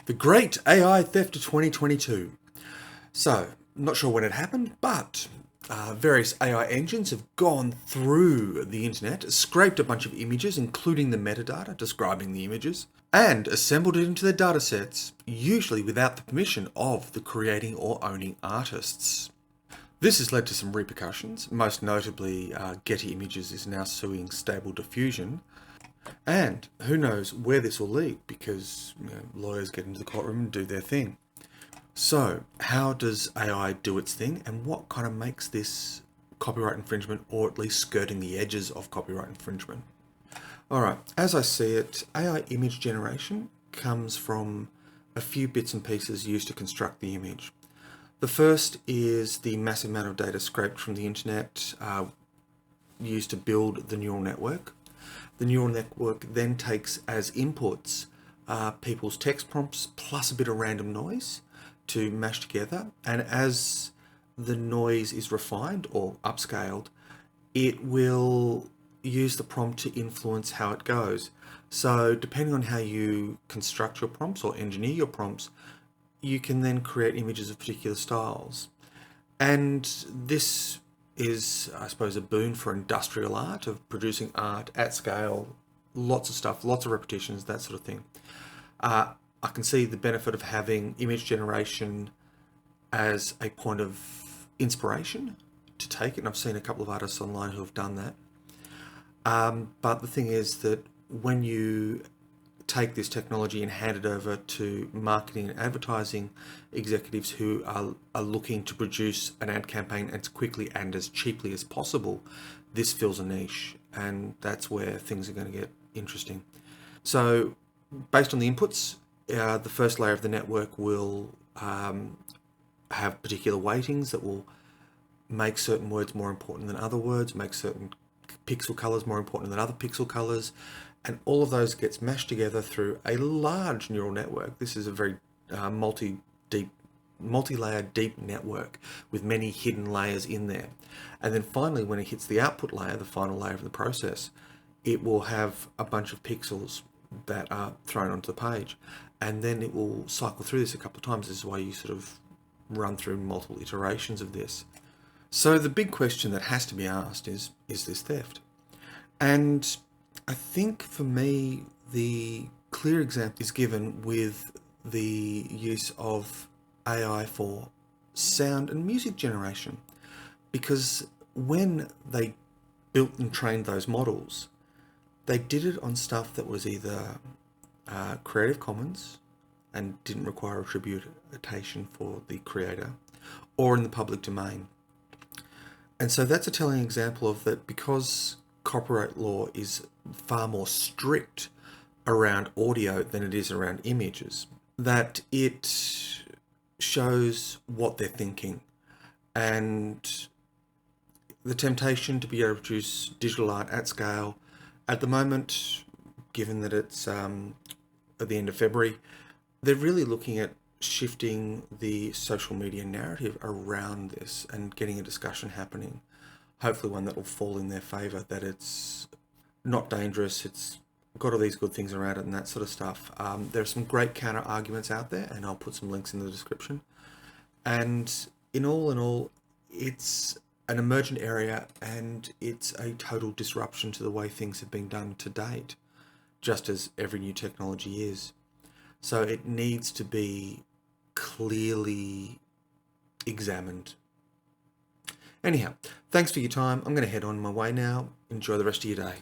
The Great AI Theft of 2022. So, not sure when it happened, but various AI engines have gone through the internet, scraped a bunch of images, including the metadata describing the images, and assembled it into their datasets, usually without the permission of the creating or owning artists. This has led to some repercussions. Most notably, Getty Images is now suing Stable Diffusion. And who knows where this will lead, because lawyers get into the courtroom and do their thing. So how does AI do its thing, and what kind of makes this copyright infringement, or at least skirting the edges of copyright infringement? Alright, as I see it, AI image generation comes from a few bits and pieces used to construct the image. The first is the massive amount of data scraped from the internet used to build the neural network. The neural network then takes as inputs people's text prompts plus a bit of random noise to mash together, and as the noise is refined or upscaled, it will use the prompt to influence how it goes. So depending on how you construct your prompts or engineer your prompts, you can then create images of particular styles. And this is, I suppose, a boon for industrial art, of producing art at scale, lots of stuff, lots of repetitions, that sort of thing. I can see the benefit of having image generation as a point of inspiration to take it, and I've seen a couple of artists online who have done that. But the thing is that when you take this technology and hand it over to marketing and advertising executives who are looking to produce an ad campaign as quickly and as cheaply as possible, this fills a niche, and that's where things are going to get interesting. So based on the inputs, the first layer of the network will have particular weightings that will make certain words more important than other words, make certain pixel colors more important than other pixel colors, and all of those gets mashed together through a large neural network. This is a very multi-layered deep network with many hidden layers in there. And then finally, when it hits the output layer, the final layer of the process, it will have a bunch of pixels that are thrown onto the page, and then it will cycle through this a couple of times. This is why you sort of run through multiple iterations of this. So the big question that has to be asked is this theft? And I think for me, the clear example is given with the use of AI for sound and music generation, because when they built and trained those models, they did it on stuff that was either Creative Commons and didn't require attribution for the creator, or in the public domain. And so that's a telling example of that, because copyright law is far more strict around audio than it is around images, that it shows what they're thinking. And the temptation to be able to produce digital art at scale at the moment, given that it's at the end of February, they're really looking at shifting the social media narrative around this and getting a discussion happening. Hopefully one that will fall in their favor, that it's not dangerous, it's got all these good things around it and that sort of stuff. There are some great counter arguments out there, and I'll put some links in the description. And in all, it's an emergent area, and it's a total disruption to the way things have been done to date, just as every new technology is. So it needs to be clearly examined. Anyhow, thanks for your time. I'm going to head on my way now. Enjoy the rest of your day.